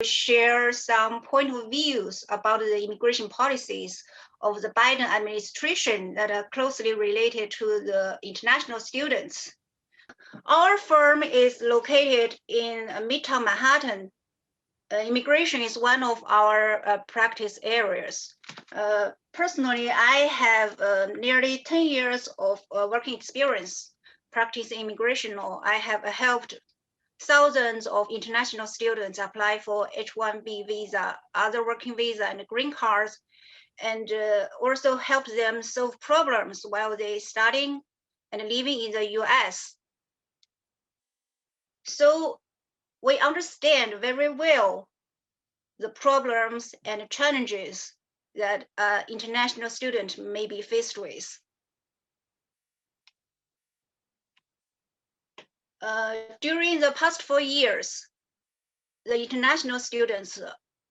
share some point of views about the immigration policies of the Biden administration that are closely related to the international students. Our firm is located in Midtown Manhattan. Immigration is one of our practice areas. Personally, I have nearly 10 years of working experience practicing immigration law. I have helped thousands of international students apply for H-1B visa, other working visa, and green cards, and also help them solve problems while they studying and living in the US. So we understand very well the problems and challenges that international students may be faced with. During the past 4 years, the international students,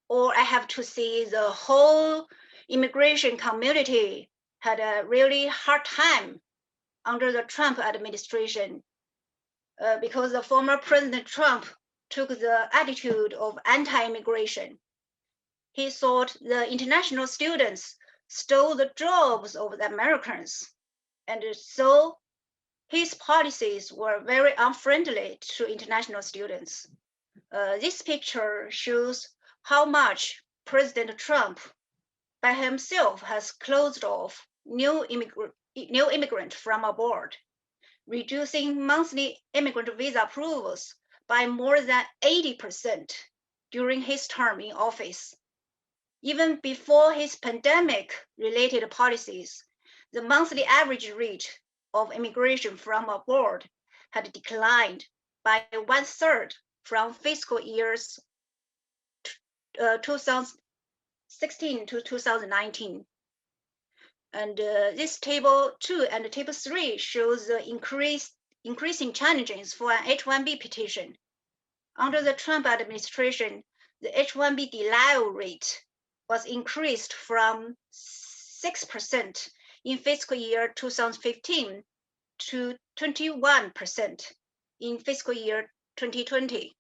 or I have to say the whole immigration community, had a really hard time under the Trump administration because the former President Trump took the attitude of anti-immigration. He thought the international students stole the jobs of the Americans, and so his policies were very unfriendly to international students. This picture shows how much President Trump by himself has closed off new immigrant from abroad, reducing monthly immigrant visa approvals by more than 80% during his term in office. Even before his pandemic-related policies, the monthly average rate of immigration from abroad had declined by 1/3 from fiscal years 2016 to 2019. And this table 2 and table 3 shows the increasing challenges for an H-1B petition. Under the Trump administration, the H-1B denial rate was increased from 6% in fiscal year 2015 to 21% in fiscal year 2020.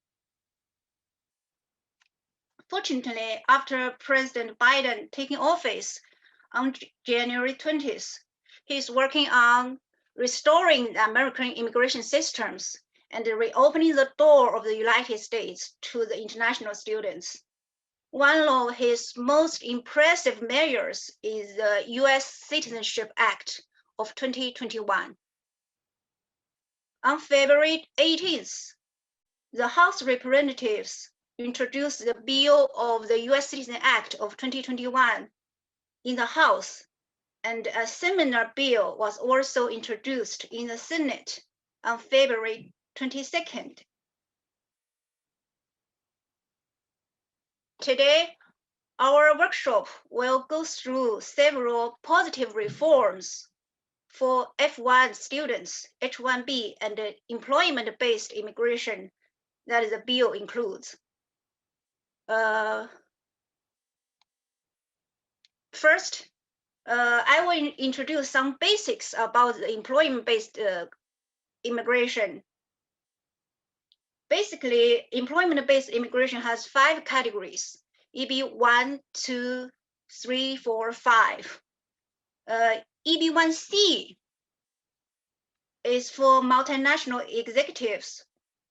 Fortunately, after President Biden taking office on January 20th, he's working on restoring the American immigration systems and reopening the door of the United States to the international students. One of his most impressive measures is the US Citizenship Act of 2021. On February 18th, the House of Representatives introduced the bill of the US Citizen Act of 2021 in the House, and a similar bill was also introduced in the Senate on February 22nd. Today, our workshop will go through several positive reforms for F1 students, H-1B, and employment-based immigration that the bill includes. First, I will introduce some basics about the employment-based immigration. Basically, employment-based immigration has 5 categories: EB 1, 2, 3, 4, 5. EB1C is for multinational executives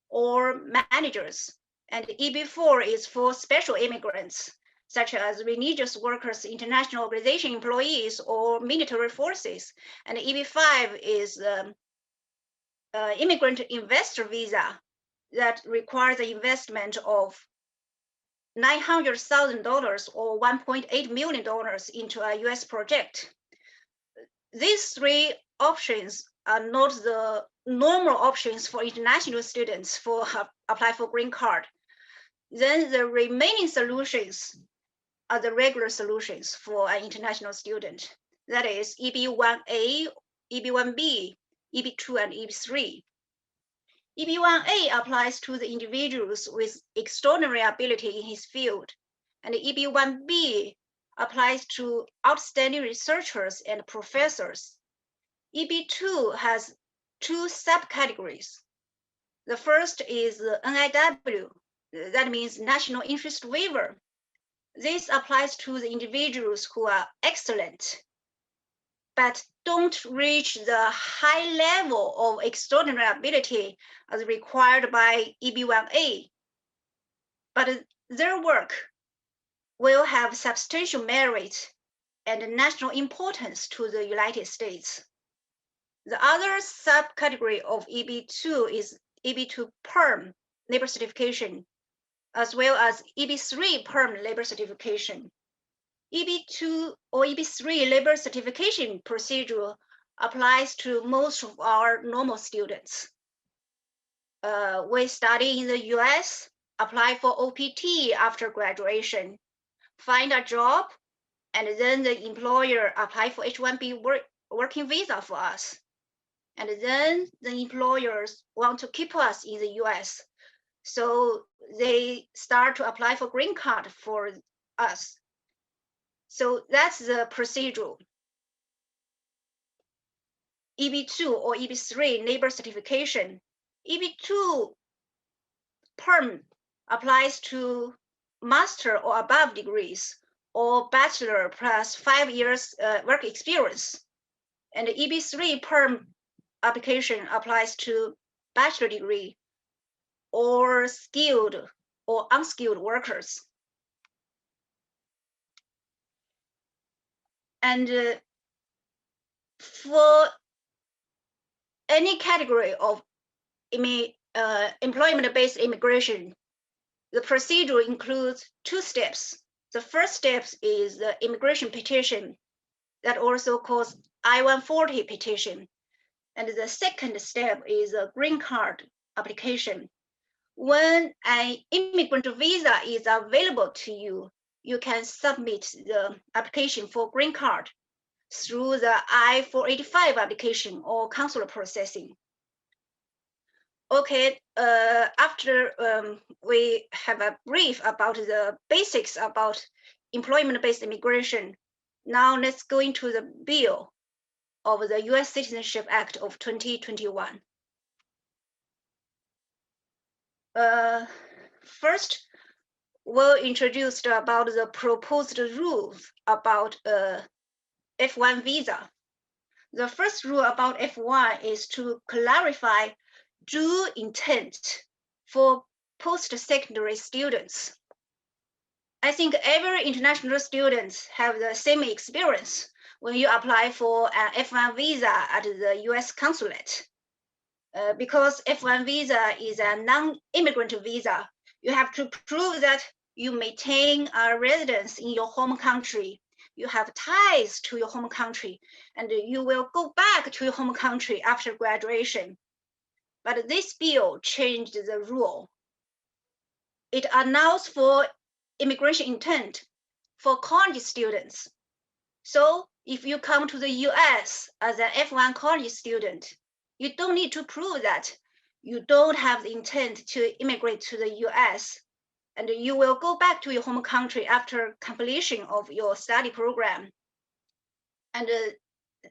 or managers, and EB4 is for special immigrants, such as religious workers, international organization employees, or military forces. And EB5 is immigrant investor visa that requires an investment of $900,000 or $1.8 million into a US project. These 3 options are not the normal options for international students for apply for green card. Then the remaining solutions are the regular solutions for an international student. That is EB1A, EB1B, EB2, and EB3. EB1A applies to the individuals with extraordinary ability in his field, and EB1B applies to outstanding researchers and professors. EB2 has 2 subcategories. The first is the NIW, that means national interest waiver. This applies to the individuals who are excellent, but don't reach the high level of extraordinary ability as required by EB1A. But their work will have substantial merit and national importance to the United States. The other subcategory of EB2 is EB2 PERM labor certification, as well as EB3 PERM labor certification. EB2 or EB3 labor certification procedure applies to most of our normal students. We study in the US, apply for OPT after graduation, find a job, and then the employer apply for H-1B working visa for us. And then the employers want to keep us in the US. So they start to apply for green card for us. So that's the procedure. EB2 or EB3 labor certification. EB2 PERM applies to master or above degrees or bachelor plus 5 years work experience. And the EB3 PERM application applies to bachelor degree or skilled or unskilled workers. And for any category of employment-based immigration, the procedure includes 2 steps. The first step is the immigration petition, that also calls I-140 petition. And the second step is a green card application. When an immigrant visa is available to you, you can submit the application for green card through the I-485 application or consular processing. Okay, after we have a brief about the basics about employment-based immigration, now let's go into the bill of the US Citizenship Act of 2021. First, we'll introduce about the proposed rules about F1 visa. The first rule about F1 is to clarify dual intent for post-secondary students. I think every international students have the same experience when you apply for an F1 visa at the US consulate. Because F1 visa is a non-immigrant visa, you have to prove that you maintain a residence in your home country, you have ties to your home country, and you will go back to your home country after graduation. But this bill changed the rule. It allows for immigration intent for college students. So if you come to the US as an F1 college student, you don't need to prove that you don't have the intent to immigrate to the US, and you will go back to your home country after completion of your study program. And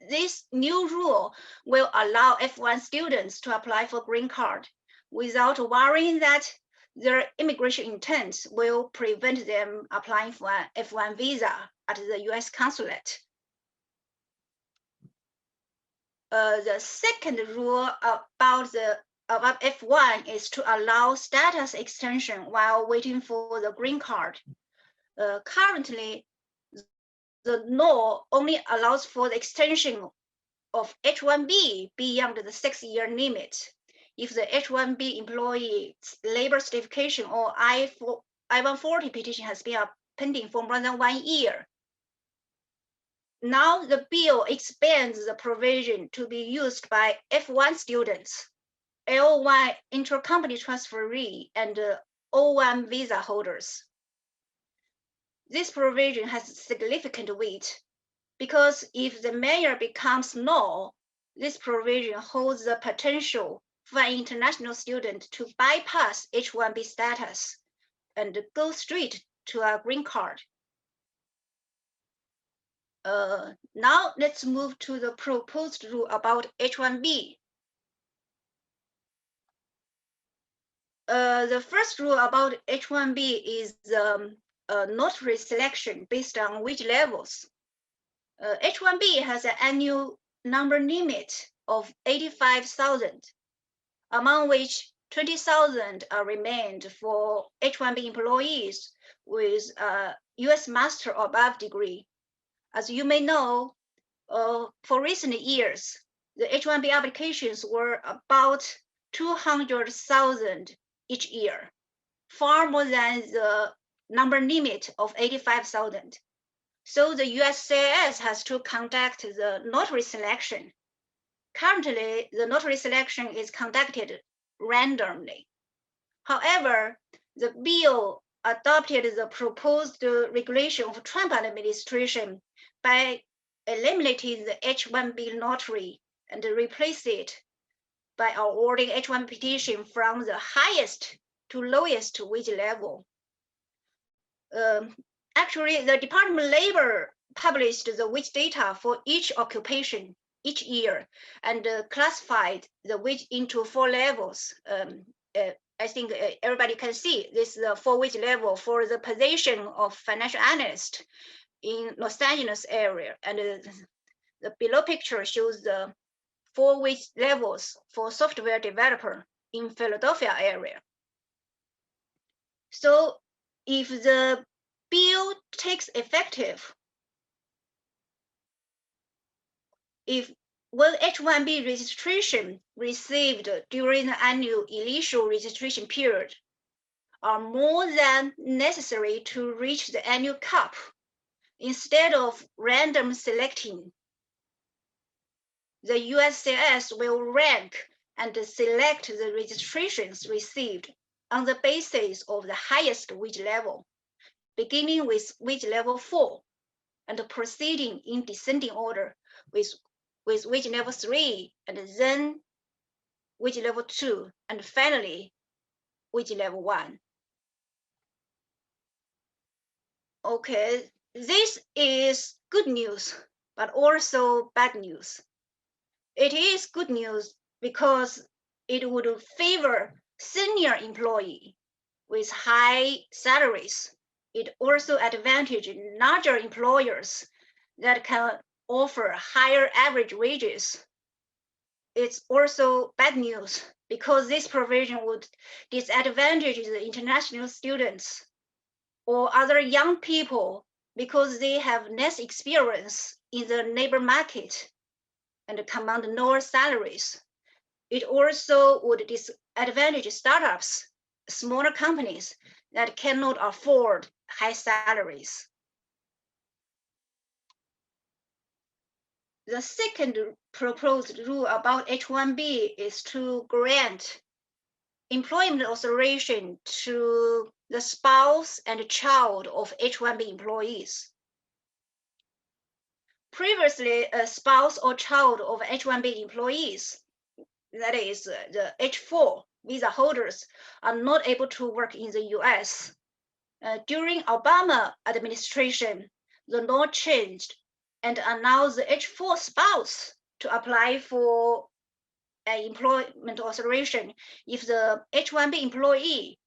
this new rule will allow F1 students to apply for green card without worrying that their immigration intent will prevent them applying for an F1 visa at the US consulate. The second rule about F1 is to allow status extension while waiting for the green card. Currently, the law only allows for the extension of H-1B beyond the 6-year limit if the H-1B employee's labor certification or I-140 petition has been pending for more than 1 year. Now the bill expands the provision to be used by F1 students, L1 intercompany transferee, and O1 visa holders. This provision has significant weight because if the measure becomes law, this provision holds the potential for an international student to bypass H-1B status and go straight to a green card. Now let's move to the proposed rule about H-1B. The first rule about H-1B is notary selection based on wage levels. H-1B has an annual number limit of 85,000, among which 20,000 are remained for H-1B employees with a US master or above degree. As you may know, for recent years, the H-1B applications were about 200,000 each year, far more than the number limit of 85,000. So the USCIS has to conduct the notary selection. Currently, the notary selection is conducted randomly. However, the bill adopted the proposed regulation of Trump administration by eliminating the H-1B lottery and replace it by awarding H-1 petition from the highest to lowest wage level. Actually, the Department of Labor published the wage data for each occupation each year and classified the wage into 4 levels. I think everybody can see this is the 4 wage level for the position of financial analyst in Los Angeles area. And the below picture shows the 4 wage levels for software developer in Philadelphia area. So if the bill takes effective, when H-1B registration received during the annual initial registration period are more than necessary to reach the annual cap, instead of random selecting, the USCIS will rank and select the registrations received on the basis of the highest wage level, beginning with wage level 4 and proceeding in descending order with wage level 3 and then wage level 2 and finally wage level 1. Okay, this is good news, but also bad news. It is good news because it would favor senior employee with high salaries. It also advantages larger employers that can offer higher average wages. It's also bad news because this provision would disadvantage the international students or other young people because they have less experience in the labor market and command lower salaries. It also would disadvantage startups, smaller companies that cannot afford high salaries. The second proposed rule about H-1B is to grant employment authorization to the spouse and child of H-1B employees. Previously, a spouse or child of H-1B employees, that is the H-4 visa holders, are not able to work in the US. During Obama administration, the law changed and allowed the H-4 spouse to apply for an employment authorization if the H-1B employee,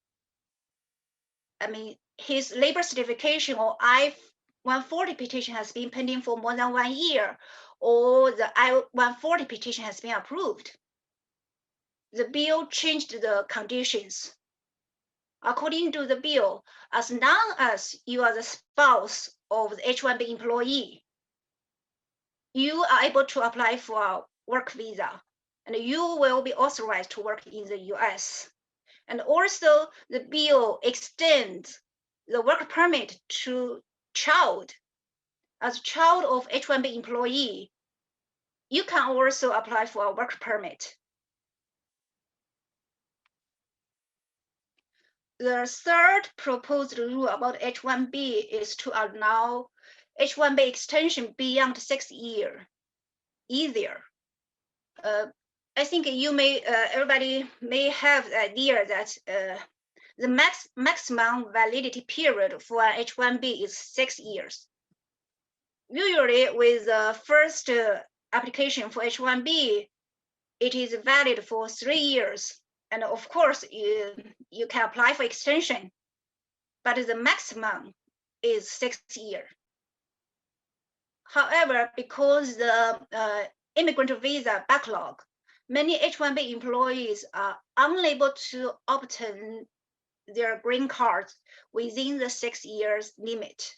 his labor certification or I-140 petition has been pending for more than 1 year, or the I-140 petition has been approved. The bill changed the conditions. According to the bill, as long as you are the spouse of the H-1B employee, you are able to apply for a work visa, and you will be authorized to work in the US. And also, the bill extends the work permit to child. As child of H-1B employee, you can also apply for a work permit. The third proposed rule about H-1B is to allow H-1B extension beyond 6 years easier. I think everybody may have the idea that the maximum validity period for an H-1B is 6 years. Usually with the first application for H-1B, it is valid for 3 years. And of course, you can apply for extension, but the maximum is 6 years. However, because the immigrant visa backlog, many H-1B employees are unable to obtain their green cards within the 6 years limit.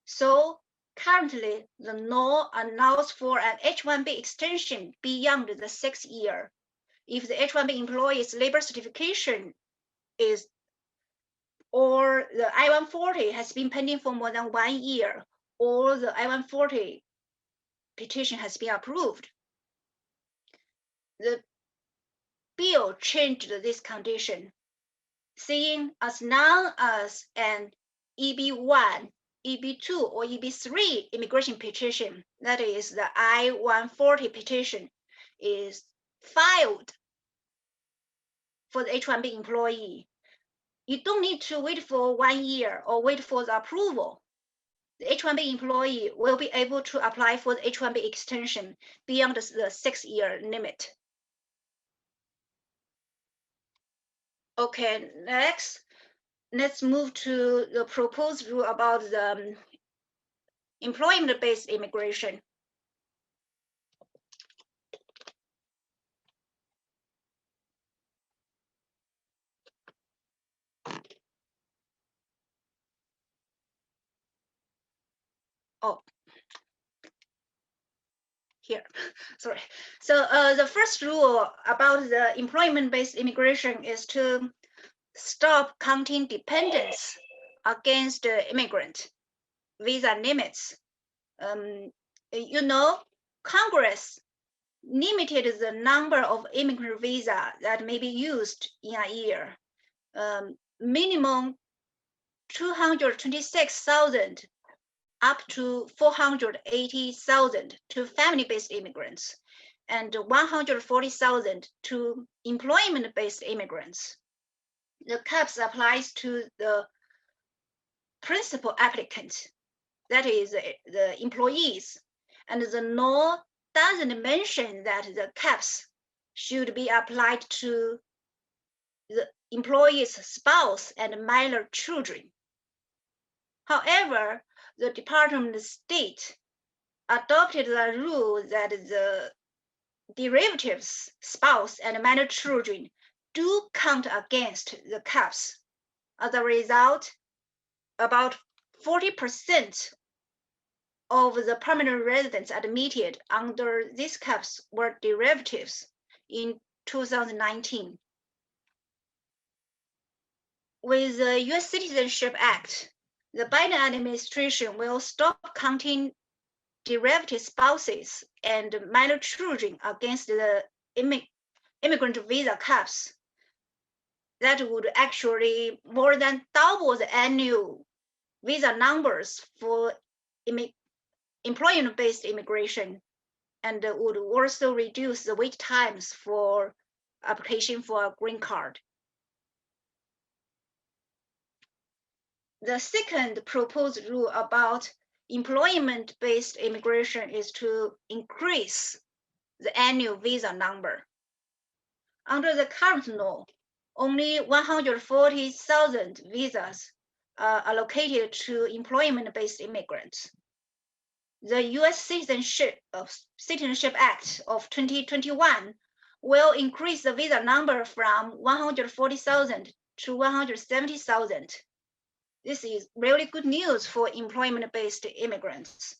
So currently, the law allows for an H-1B extension beyond the 6 year. If the H-1B employee's labor certification is, or the I-140 has been pending for more than 1 year, or the I-140 petition has been approved. The bill changed this condition, saying as long as an EB1, EB2, or EB3 immigration petition, that is the I-140 petition, is filed for the H-1B employee, you don't need to wait for 1 year or wait for the approval. The H-1B employee will be able to apply for the H-1B extension beyond the 6 year limit. Okay, next, let's move to the proposed rule about the employment-based immigration. Oh, here, sorry. So the first rule about the employment-based immigration is to stop counting dependents against the immigrant visa limits. You know, Congress limited the number of immigrant visa that may be used in a year. Minimum 226,000 up to 480,000 to family-based immigrants, and 140,000 to employment-based immigrants. The caps applies to the principal applicant, that is the employees, and the law doesn't mention that the caps should be applied to the employee's spouse and minor children. However, the Department of State adopted the rule that the derivatives, spouse, and minor children do count against the caps. As a result, about 40% of the permanent residents admitted under these caps were derivatives in 2019. With the U.S. Citizenship Act, the Biden administration will stop counting derivative spouses and minor children against the immigrant visa caps. That would actually more than double the annual visa numbers for employment-based immigration, and would also reduce the wait times for application for a green card. The second proposed rule about employment-based immigration is to increase the annual visa number. Under the current law, only 140,000 visas are allocated to employment-based immigrants. The U.S. Citizenship Act of 2021 will increase the visa number from 140,000 to 170,000. This is really good news for employment-based immigrants.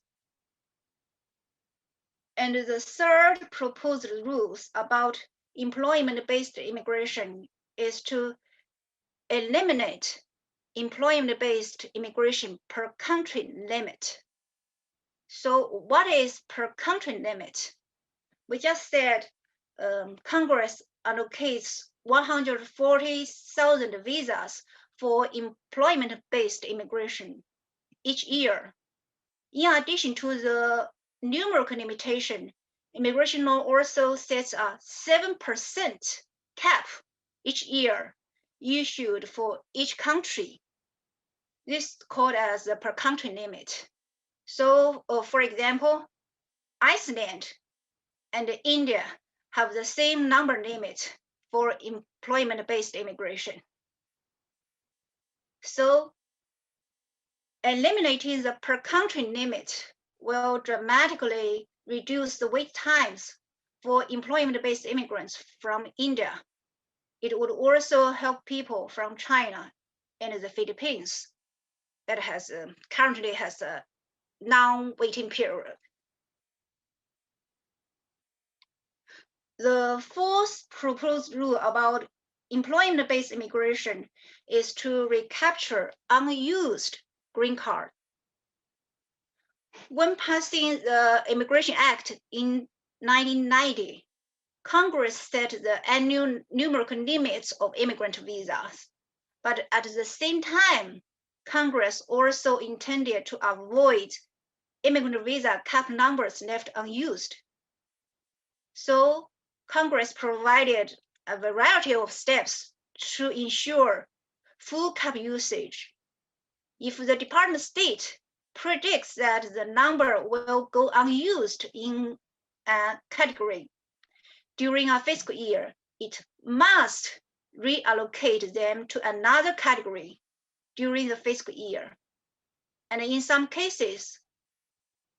And the third proposed rules about employment-based immigration is to eliminate employment-based immigration per country limit. So what is per country limit? We just said Congress allocates 140,000 visas for employment-based immigration each year. In addition to the numerical limitation, immigration law also sets a 7% cap each year issued for each country. This is called as the per country limit. So, for example, Iceland and India have the same number limit for employment-based immigration. So eliminating the per-country limit will dramatically reduce the wait times for employment-based immigrants from India. It would also help people from China and the Philippines that currently has a non-waiting period. The fourth proposed rule about employment-based immigration is to recapture unused green card. When passing the Immigration Act in 1990, Congress set the annual numerical limits of immigrant visas. But at the same time, Congress also intended to avoid immigrant visa cap numbers left unused. So Congress provided a variety of steps to ensure full cap usage. If the Department of State predicts that the number will go unused in a category during a fiscal year, it must reallocate them to another category during the fiscal year. And in some cases,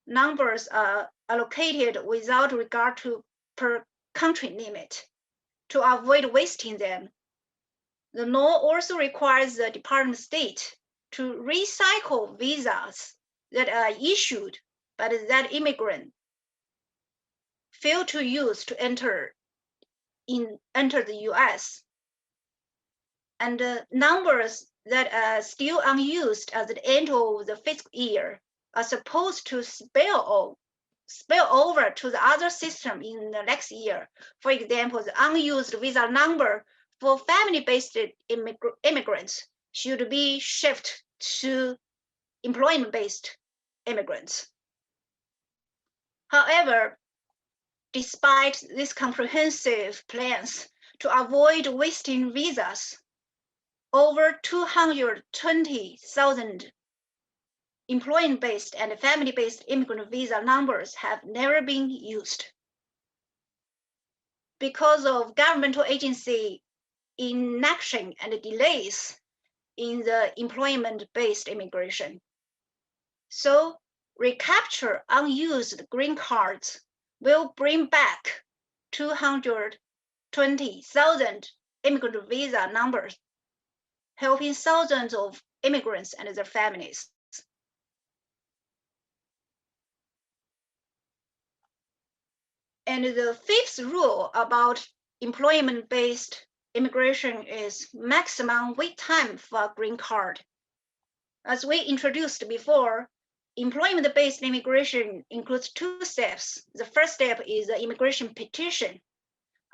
numbers are allocated without regard to per country limit to avoid wasting them. The law also requires the Department of State to recycle visas that are issued but that immigrant failed to use to enter the US. And numbers that are still unused at the end of the fiscal year are supposed to spill over to the other system in the next year. For example, the unused visa number for family-based immigrants should be shifted to employment-based immigrants. However, despite these comprehensive plans to avoid wasting visas, over 220,000 employment-based and family-based immigrant visa numbers have never been used because of governmental agency inaction and delays in the employment-based immigration. So recapture unused green cards will bring back 220,000 immigrant visa numbers, helping thousands of immigrants and their families. And the fifth rule about employment-based immigration is maximum wait time for a green card. As we introduced before, employment-based immigration includes two steps. The first step is the immigration petition.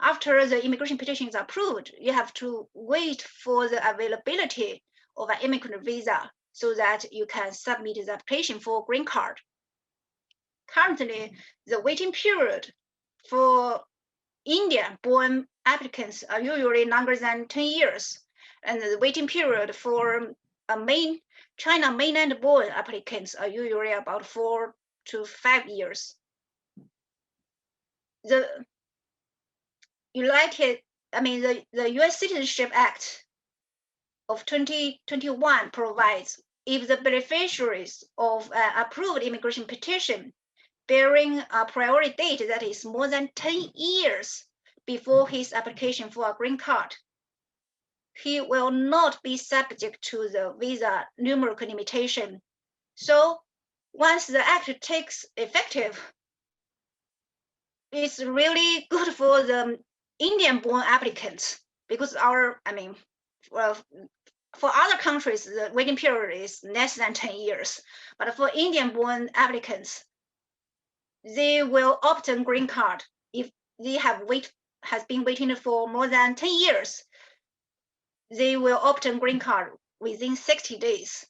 After the immigration petition is approved, you have to wait for the availability of an immigrant visa so that you can submit the application for green card. Currently, the waiting period for Indian-born applicants are usually longer than 10 years, and the waiting period for China mainland-born applicants are usually about 4 to 5 years. The US Citizenship Act of 2021 provides if the beneficiaries of an approved immigration petition bearing a priority date that is more than 10 years before his application for a green card, he will not be subject to the visa numerical limitation. So once the act takes effective, it's really good for the Indian-born applicants because for other countries, the waiting period is less than 10 years. But for Indian-born applicants, they will obtain green card if they has been waiting for more than 10 years. They will obtain green card within 60 days.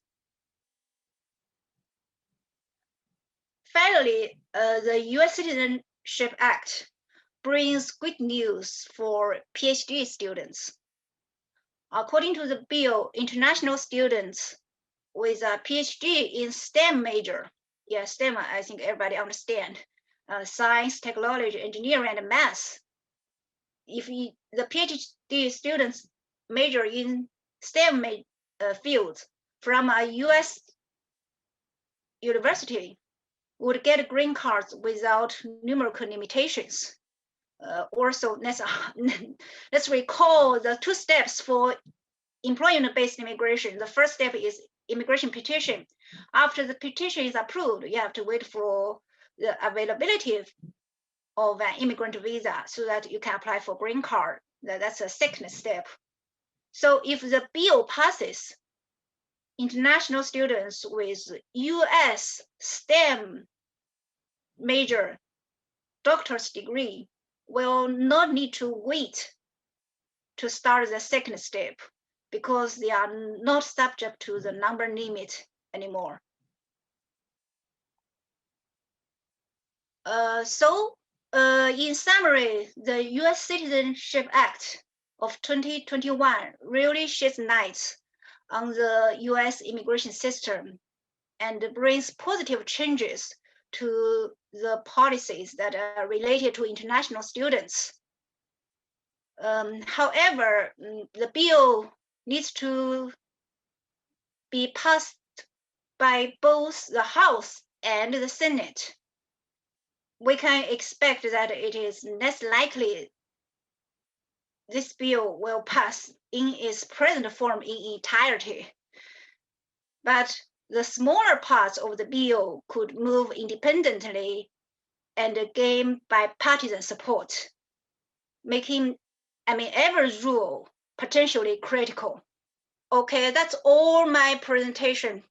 Finally, the US Citizenship Act brings good news for PhD students. According to the bill, international students with a PhD in STEM major, STEM, I think everybody understand, science, technology, engineering, and math. If the PhD students major in STEM fields from a US university would get green cards without numerical limitations. Also, let's recall the 2 steps for employment-based immigration. The first step is immigration petition. After the petition is approved, you have to wait for the availability of an immigrant visa so that you can apply for green card. That's a second step. So if the bill passes, international students with US STEM major doctor's degree will not need to wait to start the second step because they are not subject to the number limit anymore. In summary, the US Citizenship Act of 2021 really sheds light on the US immigration system and brings positive changes to the policies that are related to international students. However, the bill needs to be passed by both the House and the Senate. We can expect that it is less likely this bill will pass in its present form in entirety. But the smaller parts of the bill could move independently and gain bipartisan support, making every rule potentially critical. Okay, that's all my presentation.